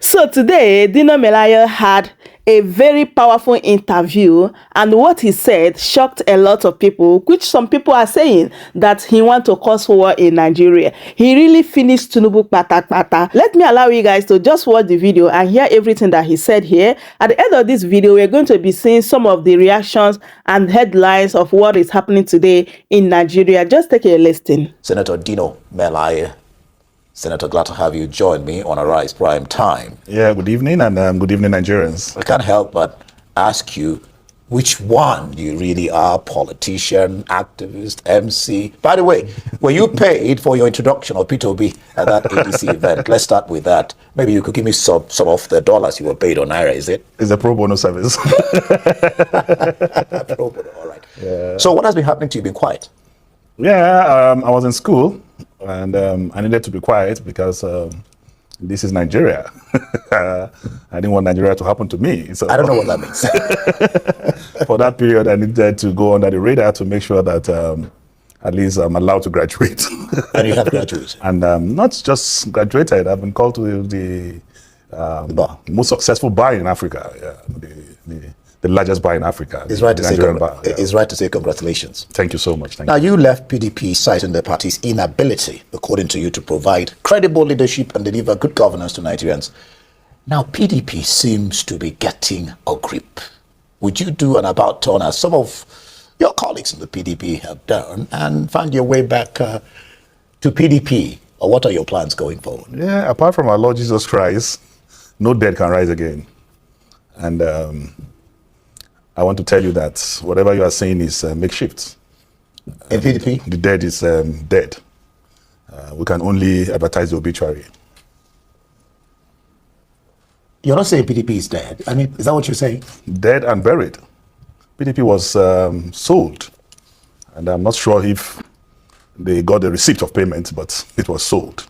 So today, Dino Melaye had a very powerful interview, and what he said shocked a lot of people, which some people are saying that he wants to cause war in Nigeria. He really finished Tinubu pata. Let me allow you guys to just watch the video and hear everything that he said here. At the end of this video, we're going to be seeing some of the reactions and headlines of what is happening today in Nigeria. Just take a listen. Senator Dino Melaye. Senator, glad to have you join me on Arise Prime Time. Yeah, good evening, and good evening, Nigerians. I can't help but ask you which one you really are, politician, activist, MC. By the way, were you paid for your introduction of P2B at that ADC event? Let's start with that. Maybe you could give me some of the dollars you were paid on Naira, is it? It's a pro bono service. Pro bono, all right. Yeah. So what has been happening to you? Been quiet? Yeah, I was in school, and I needed to be quiet because this is Nigeria. I didn't want Nigeria to happen to me. So I don't know what that means. For that period, I needed to go under the radar to make sure that at least I'm allowed to graduate. And you have graduated? And not just graduated, I've been called to the most successful bar in Africa. Yeah, the largest bar in Africa. It's right to say bar, yeah. It's right to say congratulations. Thank you so much. Thank you left PDP citing the party's inability, according to you, to provide credible leadership and deliver good governance to Nigerians. Now PDP seems to be getting a grip. Would you do an about turn, as some of your colleagues in the PDP have done, and find your way back to PDP? Or what are your plans going forward? Yeah, apart from our Lord Jesus Christ, no dead can rise again. And I want to tell you that whatever you are saying is makeshift. In PDP? The dead is dead. We can only advertise the obituary. You're not saying PDP is dead. I mean, is that what you're saying? Dead and buried. PDP was sold. And I'm not sure if they got the receipt of payment, but it was sold.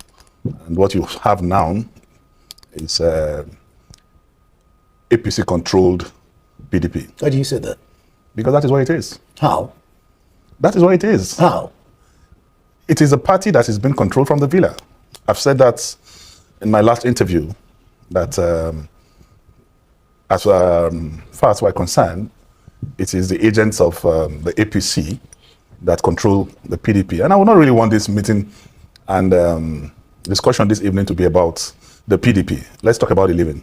And what you have now is APC-controlled PDP. Why do you say that? Because that is what it is. How? That is what it is. How? It is a party that is being controlled from the villa. I've said that in my last interview, that as far as we're concerned, it is the agents of the APC that control the PDP. And I would not really want this meeting and discussion this evening to be about the PDP. Let's talk about the living.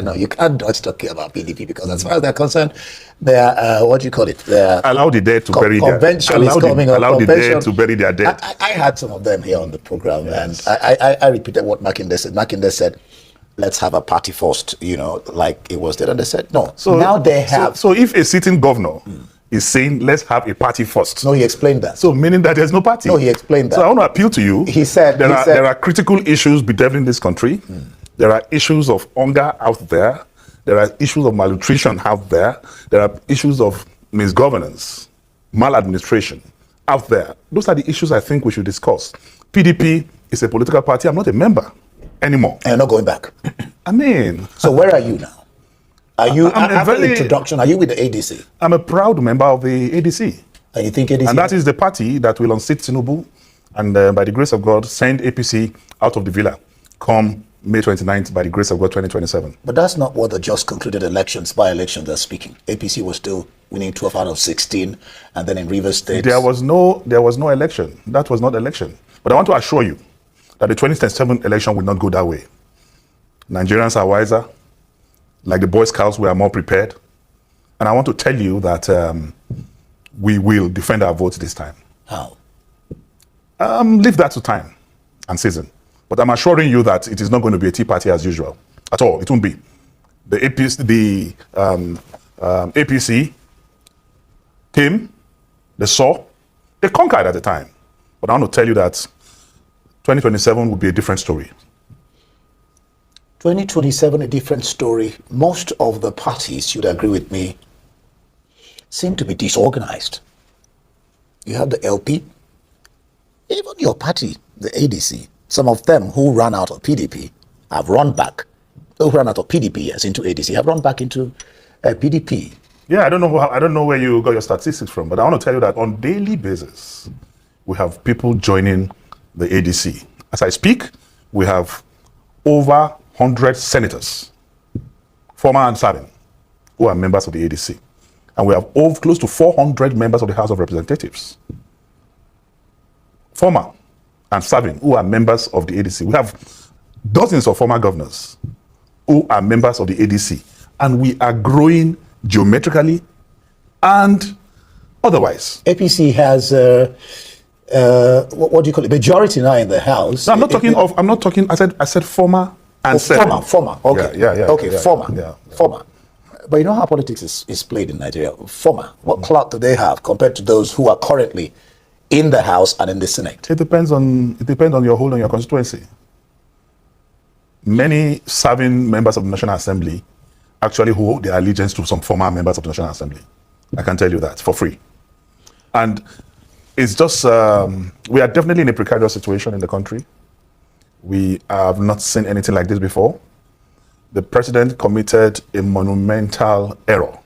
No, you can't dodge talking about PDP, because as far as they're concerned, they're, what do you call it? Allow the dead to bury their convention is coming up. Allow the dead to bury their dead. I had some of them here on the program, yes. And I repeated what Makinde said. Makinde said, let's have a party first, you know, like it was there. And they said, no. So now they have. So if a sitting governor is saying, let's have a party first. No, he explained that. So meaning that there's no party. No, he explained that. So I want to appeal to you. He said, there are critical issues bedeviling this country. There are issues of hunger out there. There are issues of malnutrition out there. There are issues of misgovernance, maladministration out there. Those are the issues I think we should discuss. PDP is a political party. I'm not a member anymore. And you're not going back. I mean. So where are you now? Are you, after the introduction, are you with the ADC? I'm a proud member of the ADC. And you think ADC? And that is the party that will unseat Tinubu and by the grace of God, send APC out of the villa come May 29th, by the grace of God, 2027. But that's not what the just concluded elections, by-elections are speaking. APC was still winning 12 out of 16, and then in Rivers State... There was no election. That was not election. But I want to assure you that the 2027 election will not go that way. Nigerians are wiser. Like the Boy Scouts, we are more prepared. And I want to tell you that we will defend our votes this time. How? Leave that to time and season. But I'm assuring you that it is not going to be a tea party as usual. At all. It won't be. The APC came, they saw, they conquered at the time. But I want to tell you that 2027 will be a different story. 2027, a different story. Most of the parties, you'd agree with me, seem to be disorganized. You have the LP, even your party, the ADC. Some of them who ran out of PDP have run back. Who ran out of PDP, yes, into ADC, have run back into PDP. Yeah, I don't know where you got your statistics from, but I want to tell you that on a daily basis, we have people joining the ADC. As I speak, we have over 100 senators, former and serving, who are members of the ADC. And we have close to 400 members of the House of Representatives, former and serving, who are members of the ADC. We have dozens of former governors who are members of the ADC. And we are growing geometrically and otherwise. APC has, what do you call it, majority now in the House. No, I'm not talking, I said former and serving. Former, okay. Yeah, Former. But you know how politics is played in Nigeria? Former, what clout do they have compared to those who are currently in the House and in the Senate? It depends on your hold on your constituency. Many serving members of the National Assembly actually hold their allegiance to some former members of the National Assembly. I can tell you that for free. And it's just, we are definitely in a precarious situation in the country. We have not seen anything like this before. The president committed a monumental error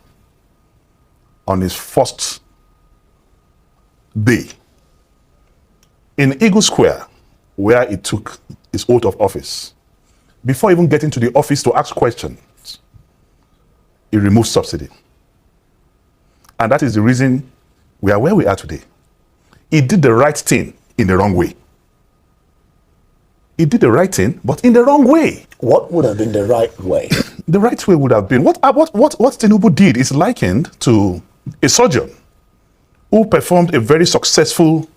on his first day in Eagle Square, where he took his oath of office. Before even getting to the office to ask questions, he removed subsidy. And that is the reason we are where we are today. He did the right thing in the wrong way. He did the right thing, but in the wrong way. What would have been the right way? The right way would have been, what Tinubu did is likened to a surgeon who performed a very successful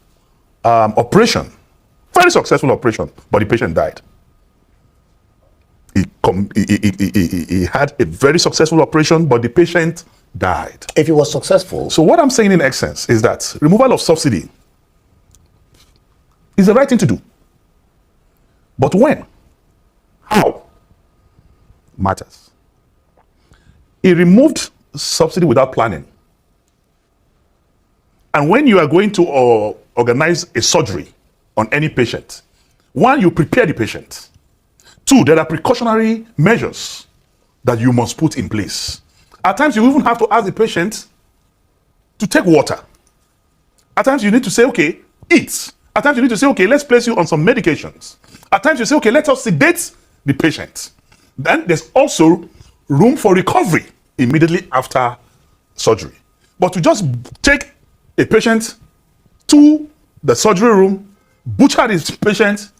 operation. Very successful operation, but the patient died. He had a very successful operation, but the patient died. If he was successful. So what I'm saying in essence is that removal of subsidy is the right thing to do. But when? How? Matters. He removed subsidy without planning. And when you are going to organize a surgery on any patient, one, you prepare the patient. Two, there are precautionary measures that you must put in place. At times, you even have to ask the patient to take water. At times, you need to say, okay, eat. At times, you need to say, okay, let's place you on some medications. At times, you say, okay, let us sedate the patient. Then there's also room for recovery immediately after surgery. But to just take a patient to the surgery room, butcher this patient,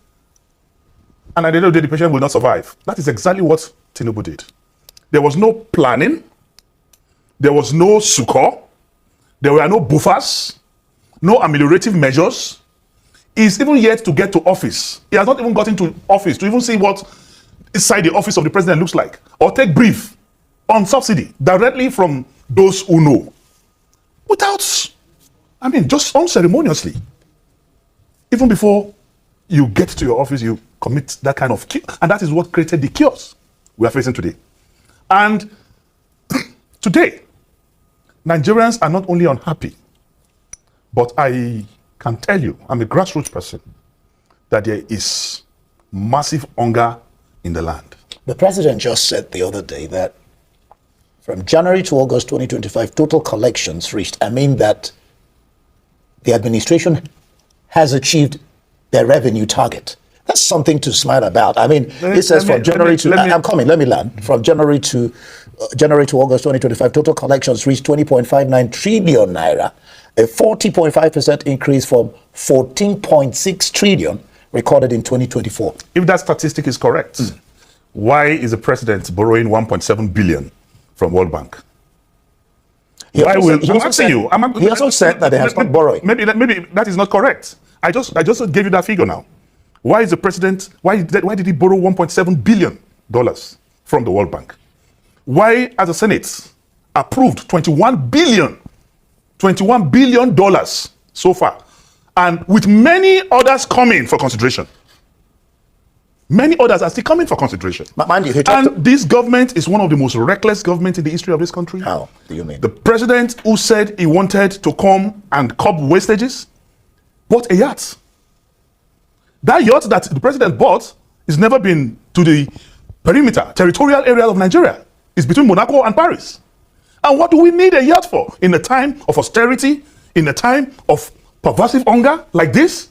and at the end of the day, the patient will not survive. That is exactly what Tinubu did. There was no planning. There was no SCHOKER. There were no buffers, no ameliorative measures. He's even yet to get to office. He has not even gotten to office to even see what inside the office of the president looks like, or take brief on subsidy directly from those who know. Without, just unceremoniously. Even before you get to your office, you commit that kind of, and that is what created the chaos we are facing today. And today, Nigerians are not only unhappy, but I can tell you, I'm a grassroots person, that there is massive hunger in the land. The president just said the other day that from January to August 2025, total collections reached, that the administration has achieved their revenue target. That's something to smile about. It says from January to, let me land. From January to August 2025, total collections reached 20.59 trillion naira, a 40.5% increase from 14.6 trillion recorded in 2024. If that statistic is correct, why is the president borrowing 1.7 billion from World Bank? He also said that they have stopped borrowing. Maybe that is not correct. I just gave you that figure now. Why is the president, why did he borrow $1.7 billion from the World Bank? Why, as the Senate, approved $21 billion so far, and with many others coming for consideration? Many others are still coming for consideration. Mind you, this government is one of the most reckless governments in the history of this country. How do you mean? The president who said he wanted to come and curb wastages bought a yacht. That yacht that the president bought has never been to the perimeter, territorial area of Nigeria. It's between Monaco and Paris. And what do we need a yacht for? In a time of austerity, in a time of pervasive hunger like this?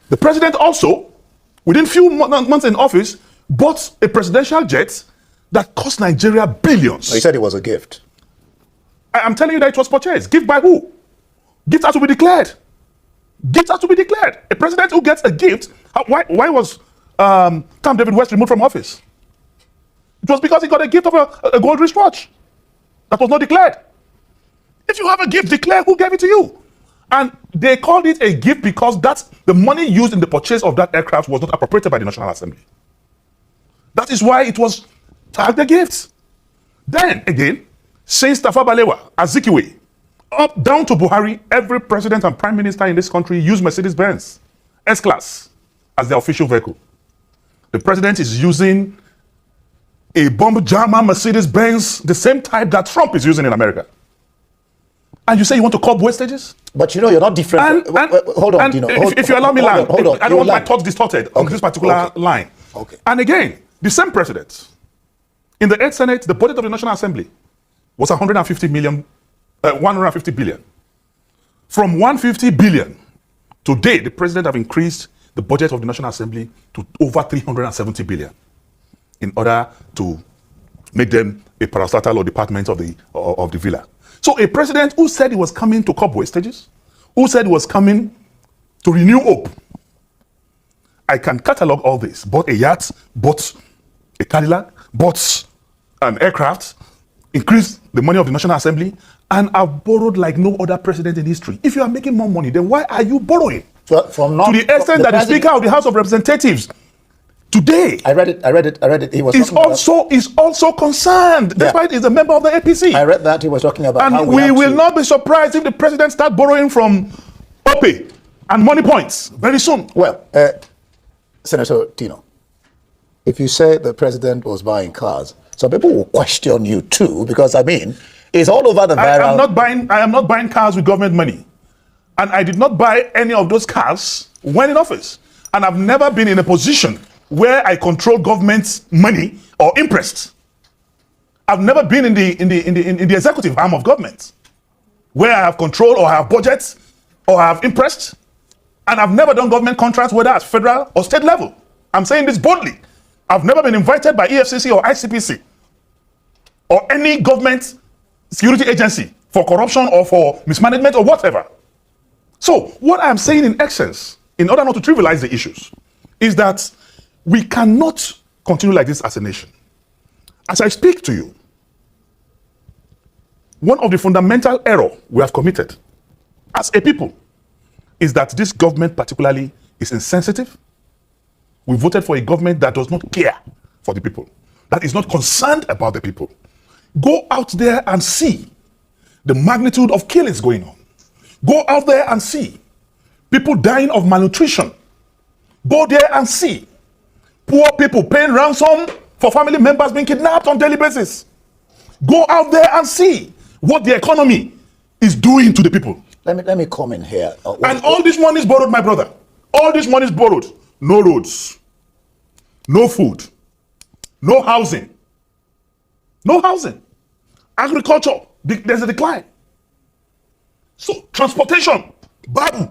The president also, within few months in office, bought a presidential jet that cost Nigeria billions. He said it was a gift. I'm telling you that it was purchased. Gift by who? Gift has to be declared. Gift has to be declared. A president who gets a gift, why was Tom David West removed from office? It was because he got a gift of a gold wristwatch that was not declared. If you have a gift, declare who gave it to you. And they called it a gift because that's the money used in the purchase of that aircraft was not appropriated by the National Assembly. That is why it was tagged a gift. Then again, since Tafawa Balewa, Azikiwe, up down to Buhari, every president and prime minister in this country used Mercedes-Benz S-Class as their official vehicle. The president is using a bomb jammer Mercedes-Benz, the same type that Trump is using in America. And you say you want to curb wastages? But you know, you're not different. Hold on, Dino. If you allow me land, hold on. I don't want my thoughts distorted on this particular line. Okay. And again, the same president, in the 8th Senate, the budget of the National Assembly was 150 billion. From 150 billion, today the president have increased the budget of the National Assembly to over 370 billion in order to make them a parastatal or department of the villa. So a president who said he was coming to curb wastages, who said he was coming to renew hope. I can catalog all this. Bought a yacht, bought a Cadillac, bought an aircraft, increased the money of the National Assembly, and I've borrowed like no other president in history. If you are making more money, then why are you borrowing? To the extent that the Speaker of the House of Representatives today, I read it. He was is also concerned, despite he's a member of the APC. I read that he was talking about. And how we will not be surprised if the president start borrowing from OPE and money points very soon. Well, Senator Dino, if you say the president was buying cars, some people will question you too, because I mean, it's all over the viral. I am not buying cars with government money, and I did not buy any of those cars when in office, and I've never been in a position where I control government's money or interest. I've never been in the executive arm of government, where I have control or I have budgets or I have interest, and I've never done government contracts, whether at federal or state level. I'm saying this boldly. I've never been invited by EFCC or ICPC or any government security agency for corruption or for mismanagement or whatever. So what I'm saying in essence, in order not to trivialize the issues, is that we cannot continue like this as a nation. As I speak to you, one of the fundamental errors we have committed as a people is that this government particularly is insensitive. We voted for a government that does not care for the people, that is not concerned about the people. Go out there and see the magnitude of killings going on. Go out there and see people dying of malnutrition. Go there and see poor people paying ransom for family members being kidnapped on a daily basis. Go out there and see what the economy is doing to the people. Let me comment here. And all this money is borrowed, my brother. All this money is borrowed. No roads, no food, no housing. No housing. Agriculture, there's a decline. So transportation, babu.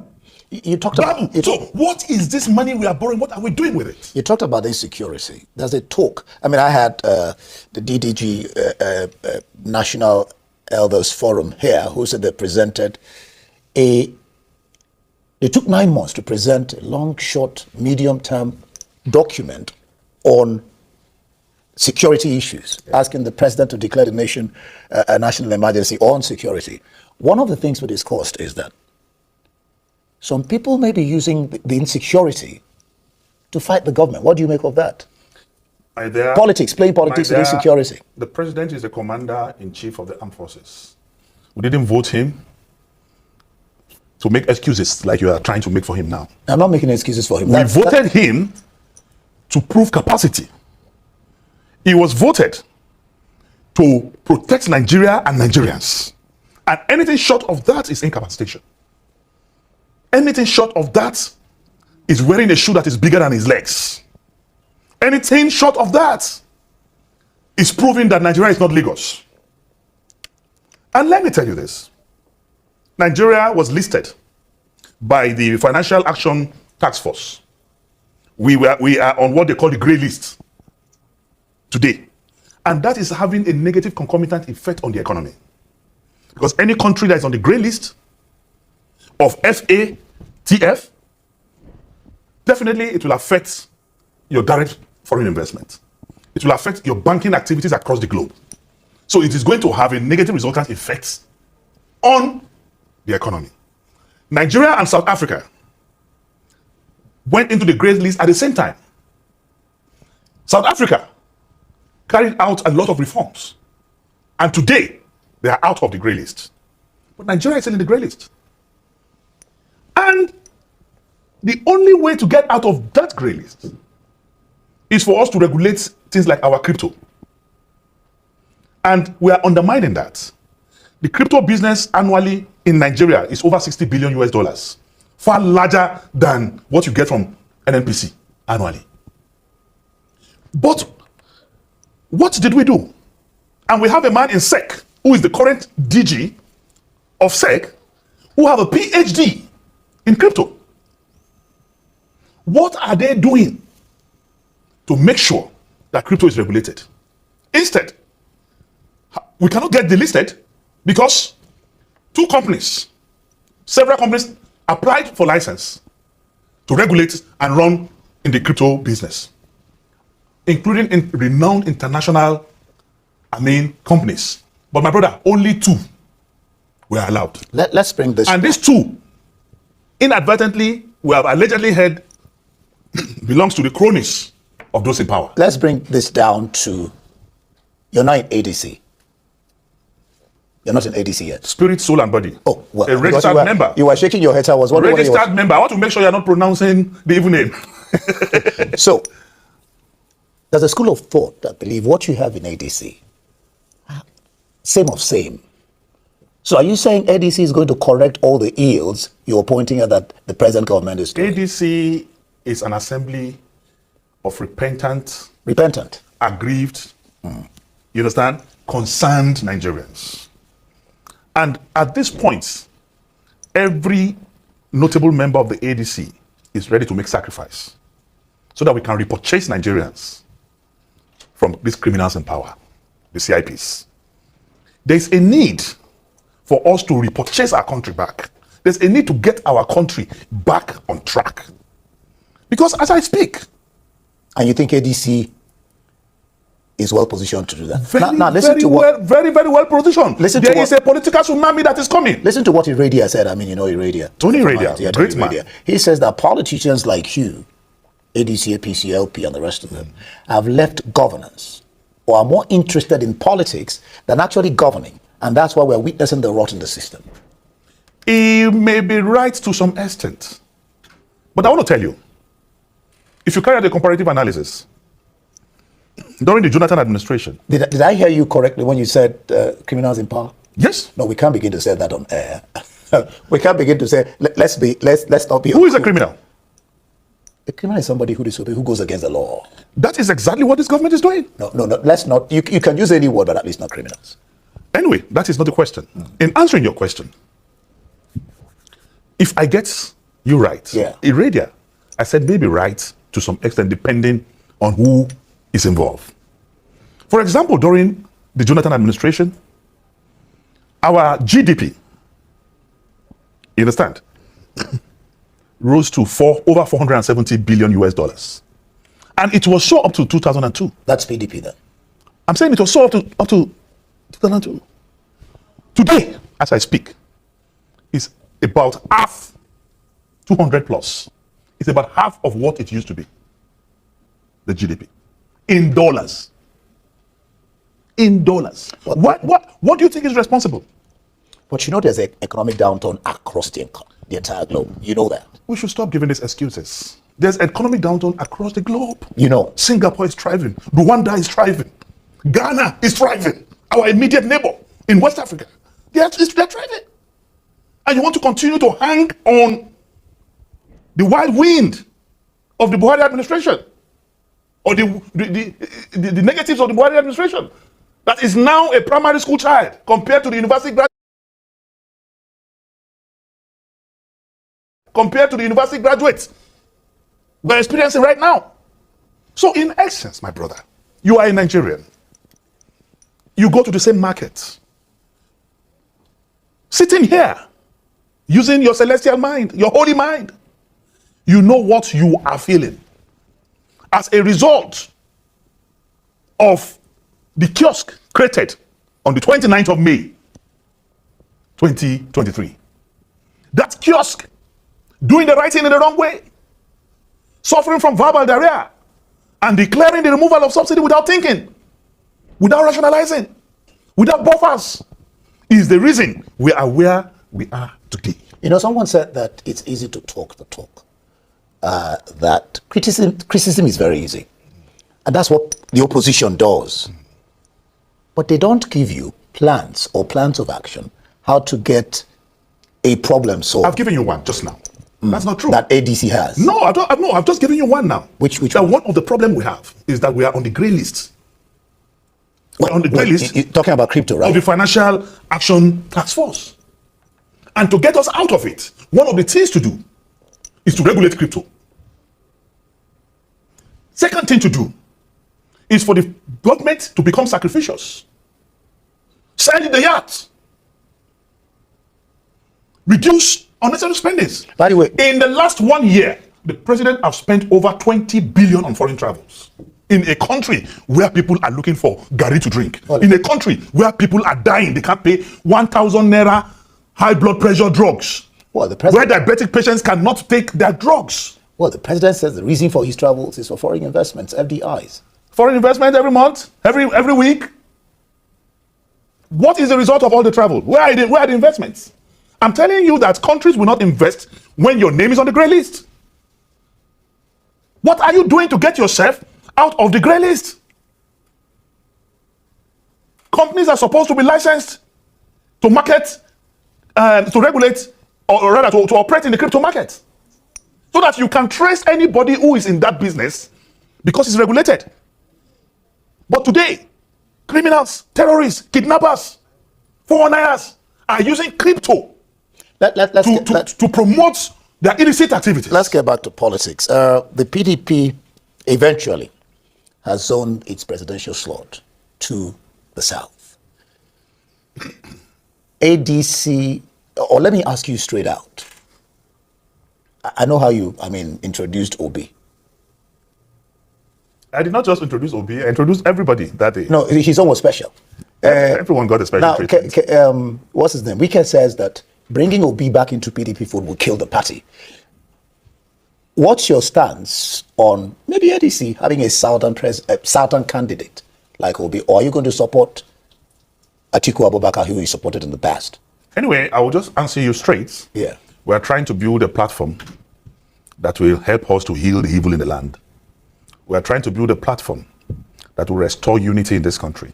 You talked about. So what is this money we are borrowing? What are we doing with it? You talked about insecurity. There's a talk. I mean, I had the DDG National Elders Forum here, who said they presented they took 9 months to present a long, short, medium-term document on security issues, asking the president to declare the nation a national emergency on security. One of the things we discussed is that some people may be using the insecurity to fight the government. What do you make of that? Politics, playing politics with insecurity. The president is the commander-in-chief of the armed forces. We didn't vote him to make excuses like you are trying to make for him now. I'm not making excuses for him. We voted him to prove capacity. He was voted to protect Nigeria and Nigerians. And anything short of that is incapacitation. Anything short of that is wearing a shoe that is bigger than his legs. Anything short of that is proving that Nigeria is not Lagos. And let me tell you this. Nigeria was listed by the Financial Action Task Force. We are on what they call the grey list today. And that is having a negative concomitant effect on the economy. Because any country that is on the grey list of FATF, definitely it will affect your direct foreign investment. It will affect your banking activities across the globe. So it is going to have a negative resultant effect on the economy. Nigeria and South Africa went into the grey list at the same time. South Africa carried out a lot of reforms. And today, they are out of the grey list. But Nigeria is still in the grey list. And the only way to get out of that grey list is for us to regulate things like our crypto. And we are undermining that. The crypto business annually in Nigeria is over 60 billion US dollars, far larger than what you get from NNPC annually. But what did we do? And we have a man in SEC, who is the current DG of SEC, who have a PhD in crypto. What are they doing to make sure that crypto is regulated? Instead, we cannot get delisted because several companies applied for license to regulate and run in the crypto business, including in renowned international, companies. But my brother, only 2 were allowed. Let's bring this. And these 2, inadvertently, we have allegedly heard, belongs to the cronies of those in power. Let's bring this down to, you're not in ADC. You're not in ADC yet. Spirit, soul, and body. Oh, well. A registered member. You were shaking your head. I was wondering. Registered member. I want to make sure you're not pronouncing the evil name. So, there's a school of thought that believe what you have in ADC, same of same. So are you saying ADC is going to correct all the ills you're pointing at that the present government is doing? ADC is an assembly of repentant, aggrieved, you understand, concerned Nigerians. And at this point, every notable member of the ADC is ready to make sacrifice so that we can repurchase Nigerians from these criminals in power, the CIPs. There's a need for us to repurchase our country back. There's a need to get our country back on track. Because as I speak... And you think ADC is well positioned to do that? Very, very well positioned. There is a political tsunami that is coming. Listen to what Iradia said. Iradia. Tony Iradia, great man. He says that politicians like you, ADC, APC, LP, and the rest of them, have left governance or are more interested in politics than actually governing. And that's why we're witnessing the rot in the system. He may be right to some extent. But I want to tell you, if you carry out a comparative analysis, during the Jonathan administration... Did I hear you correctly when you said criminals in power? Yes. No, we can't begin to say that on air. We can't begin to say, let's not be... Who is a criminal? A criminal is somebody who goes against the law. That is exactly what this government is doing. No, let's not... You can use any word, but at least not criminals. Anyway, that is not the question. In answering your question, if I get you right, Iradia, I said maybe right to some extent depending on who is involved. For example, during the Jonathan administration, our GDP, you understand, rose to over 470 billion US dollars. And it was so up to 2002. That's PDP then. I'm saying it was so up to 2002. Today, as I speak, is about half, 200 plus. It's about half of what it used to be, the GDP, in dollars. In dollars. What do you think is responsible? But there's an economic downturn across the entire globe. You know that. We should stop giving these excuses. There's economic downturn across the globe. Singapore is thriving. Rwanda is thriving. Ghana is thriving. Our immediate neighbor in West Africa, they're thriving. And you want to continue to hang on the wild wind of the Buhari administration or the negatives of the Buhari administration that is now a primary school child compared to the university graduates we're experiencing right now. So in essence, my brother, You are a Nigerian. You go to the same market. Sitting here, using your celestial mind, your holy mind, you know what you are feeling. As a result of the kiosk created on the 29th of May, 2023. That kiosk doing the right thing in the wrong way, suffering from verbal diarrhea, and declaring the removal of subsidy without thinking, without rationalizing, without buffers, is the reason we are where we are today. You know, someone said that it's easy to talk the talk. That criticism is very easy. And that's what the opposition does. But they don't give you plans or plans of action how to get a problem solved. I've given you one just now. That's not true. That ADC has. No, I've just given you one now. Which one of the problem we have is that we are on the grey list. We're on the grey list. You're talking about crypto, right? Of the Financial Action Task Force. And to get us out of it, one of the things to do is to regulate crypto. Second thing to do is for the government to become sacrificious. Sell the yacht. Reduce unnecessary spendings. By the way, in the last 1 year, the president has spent over 20 billion on foreign travels. In a country where people are looking for gari to drink. Well, in a country where people are dying, they can't pay 1,000 naira high blood pressure drugs. Well, the president, where diabetic patients cannot take their drugs. Well, the president says the reason for his travels is for foreign investments, FDIs. Foreign investment every month, every week. What is the result of all the travel? Where are the investments? I'm telling you that countries will not invest when your name is on the grey list. What are you doing to get yourself out of the grey list? Companies are supposed to be licensed to market, to regulate, or rather to operate in the crypto market, so that you can trace anybody who is in that business because it's regulated. But today, criminals, terrorists, kidnappers, 419ers are using crypto to promote their illicit activities. Let's get back to politics. The PDP eventually has zoned its presidential slot to the south. ADC, or let me ask you straight out. I know how you, introduced Obi. I did not just introduce Obi, I introduced everybody that day. No, he's almost special. Everyone got a special treatment. What's his name? Wike says that bringing Obi back into PDP fold will kill the party. What's your stance on maybe ADC having a southern candidate like Obi, or are you going to support Atiku Abubakar, who you supported in the past? Anyway, I will just answer you straight. Yeah. We are trying to build a platform that will help us to heal the evil in the land. We are trying to build a platform that will restore unity in this country.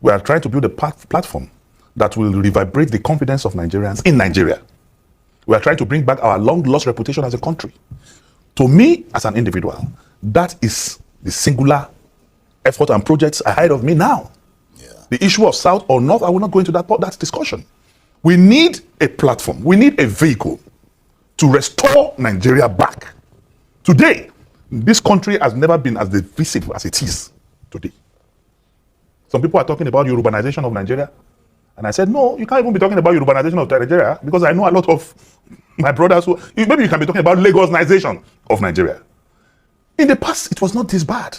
We are trying to build a platform that will revibrate the confidence of Nigerians in Nigeria. We are trying to bring back our long-lost reputation as a country. To me, as an individual, that is the singular effort and projects ahead of me now. Yeah. The issue of South or North, I will not go into that discussion. We need a platform, we need a vehicle to restore Nigeria back. Today, this country has never been as divisive as it is today. Some people are talking about Yorubanization of Nigeria. And I said, no, you can't even be talking about Yorubanization of Nigeria, because I know a lot of my brothers who, maybe you can be talking about Lagosization of Nigeria. In the past, it was not this bad.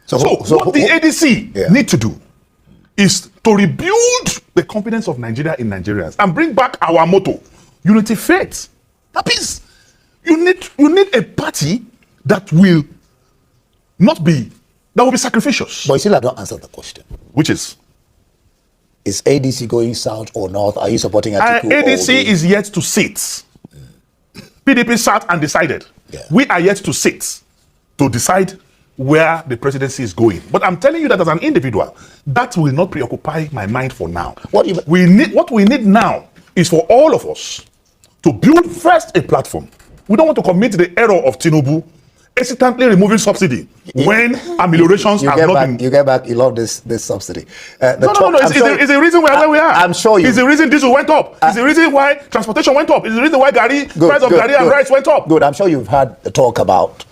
So what the ADC need to do is to rebuild the confidence of Nigeria in Nigerians and bring back our motto, unity, faith. That is, you need a party that will be sacrificial. But you still have not answered the question. Which is ADC going south or north? Are you supporting Atiku? ADC is yet to sit. PDP sat and decided. Yeah. We are yet to sit to decide where the presidency is going. But I'm telling you that as an individual, that will not preoccupy my mind for now. What we need now is for all of us to build first a platform. We don't want to commit the error of Tinubu hesitantly removing subsidy when ameliorations have not been. You get back, you love this subsidy. No. It's the reason where we are. I'm sure you. It's the reason diesel went up. It's the reason why transportation went up. It's the reason why price of gari and rice went up. Good. I'm sure you've had the talk about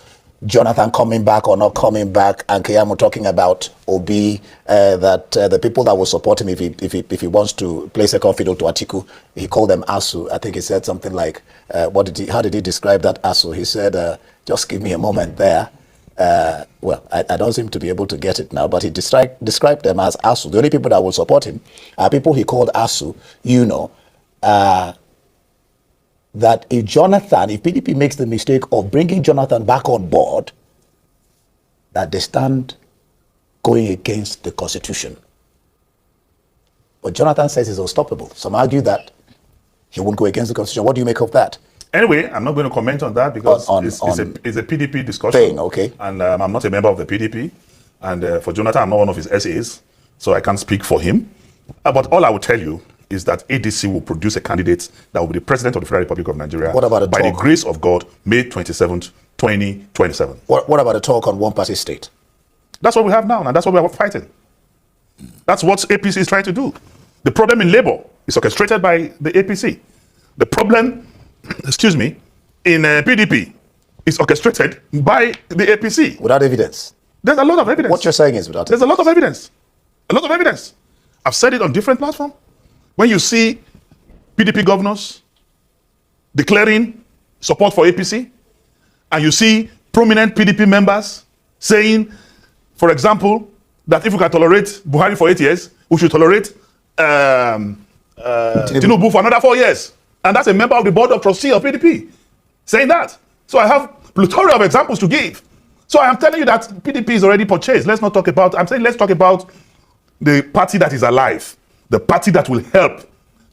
Jonathan coming back or not coming back, and Keyamo talking about Obi, that the people that will support him if he wants to play second fiddle to Atiku, he called them ASU. I think he said something like, how did he describe that ASU? He said, just give me a moment there. Well, I don't seem to be able to get it now, but he described them as ASU. The only people that will support him are people he called ASU, that if PDP makes the mistake of bringing Jonathan back on board, that they stand going against the Constitution. But Jonathan says he's unstoppable. Some argue that he won't go against the Constitution. What do you make of that? Anyway, I'm not going to comment on that because it's a PDP discussion. Thing, okay. And I'm not a member of the PDP. And for Jonathan, I'm not one of his SAs, so I can't speak for him. But all I will tell you is that ADC will produce a candidate that will be the president of the Federal Republic of Nigeria by the grace of God, May 27th, 2027. What about the talk on one-party state? That's what we have now, and that's what we are fighting. That's what APC is trying to do. The problem in Labour is orchestrated by the APC. The problem, in PDP is orchestrated by the APC. Without evidence? There's a lot of evidence. What you're saying is without evidence. There's a lot of evidence. A lot of evidence. I've said it on different platforms. When you see PDP governors declaring support for APC, and you see prominent PDP members saying, for example, that if we can tolerate Buhari for 8 years, we should tolerate Tinubu for another 4 years. And that's a member of the board of trustees of PDP saying that. So I have plethora of examples to give. So I am telling you that PDP is already purchased. Let's talk about the party that is alive, the party that will help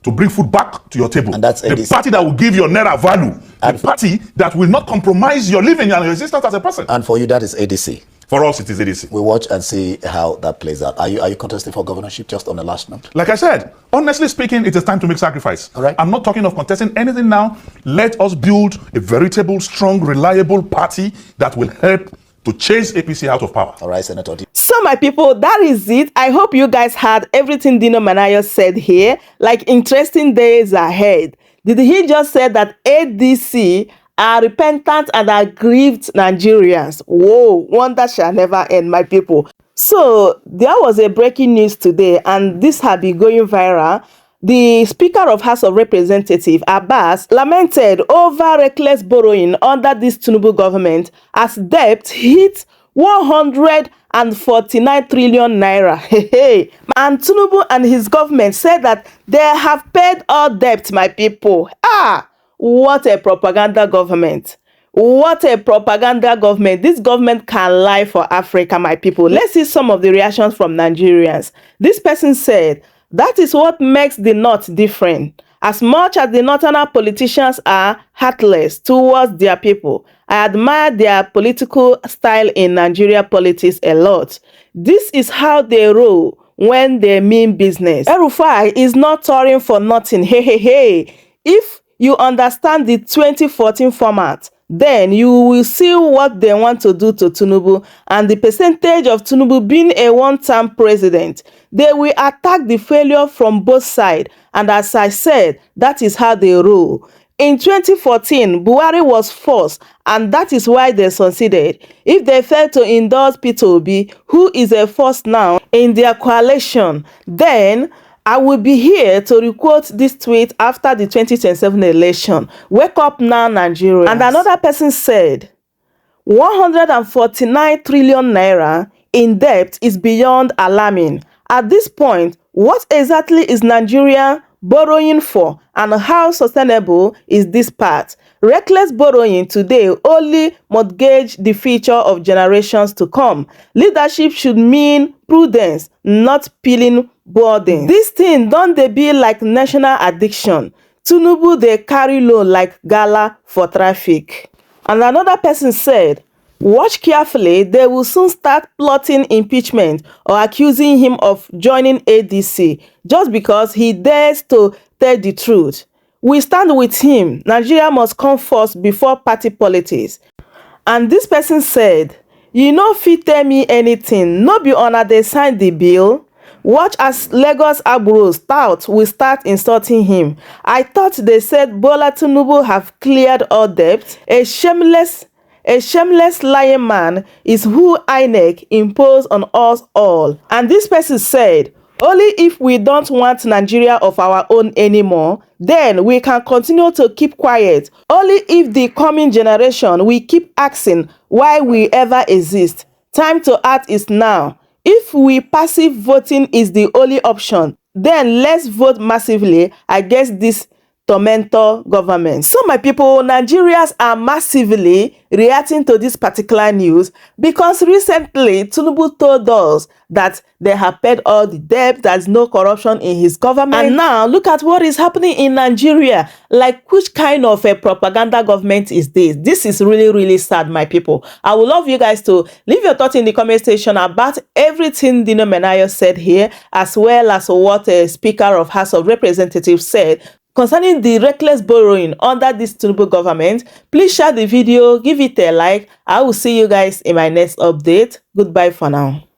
to bring food back to your table. And that's the party that will give your naira value. And the party that will not compromise your living and your existence as a person. And for you, that is ADC. For us, it is ADC. We'll watch and see how that plays out. Are you contesting for governorship, just on the last note? Like I said, honestly speaking, it is time to make sacrifice. All right. I'm not talking of contesting anything now. Let us build a veritable, strong, reliable party that will help to chase APC out of power. All right, Senator. So my people, that is it. I hope you guys had everything Dino Melaye said here. Like, interesting days ahead. Did he just say that ADC are repentant and aggrieved Nigerians? Whoa, wonder shall never end, my people. So there was a breaking news today, and this had been going viral. The Speaker of House of Representatives, Abbas, lamented over reckless borrowing under this Tinubu government as debt hit 149 trillion naira. And Tinubu and his government said that they have paid all debt, my people. What a propaganda government. What a propaganda government. This government can lie for Africa, my people. Let's see some of the reactions from Nigerians. This person said, that is what makes the North different. As much as the northern politicians are heartless towards their people, I admire their political style in Nigeria politics a lot. This is how they roll when they mean business. El-Rufai is not touring for nothing. If you understand the 2014 format, then you will see what they want to do to Tinubu and the percentage of Tinubu being a one-term president. They will attack the failure from both sides, and as I said, that is how they rule. In 2014, Buhari was forced, and that is why they succeeded. If they fail to endorse Peter Obi, who is a force now in their coalition, then I will be here to requote this tweet after the 2027 election. Wake up now, Nigeria. And another person said, 149 trillion naira in debt is beyond alarming. At this point, what exactly is Nigeria borrowing for, and how sustainable is this part? Reckless borrowing today only mortgage the future of generations to come. Leadership should mean prudence, not peeling burden. This thing don't they be like national addiction. Tinubu they carry loan like gala for traffic. And another person said, watch carefully, they will soon start plotting impeachment or accusing him of joining ADC just because he dares to tell the truth. We stand with him. Nigeria must come first before party politics. And this person said, you know fit tell me anything, no be honor they sign the bill. Watch as Lagos Agboro stout will start insulting him. I thought they said Bola Tinubu have cleared all debt. A shameless a shameless lying man is who INEC imposed on us all. And this person said, only if we don't want Nigeria of our own anymore, then we can continue to keep quiet. Only if the coming generation will keep asking why we ever exist. Time to act is now. If passive voting is the only option, then let's vote massively against this tormentor government. So my people, Nigerians are massively reacting to this particular news because recently Tinubu told us that they have paid all the debt, there's no corruption in his government. And now look at what is happening in Nigeria. Like, which kind of a propaganda government is this? This is really, really sad, my people. I would love you guys to leave your thoughts in the comment section about everything Dino Melaye said here, as well as what a Speaker of House of Representatives said concerning the reckless borrowing under this Tinubu government. Please share the video, give it a like. I will see you guys in my next update. Goodbye for now.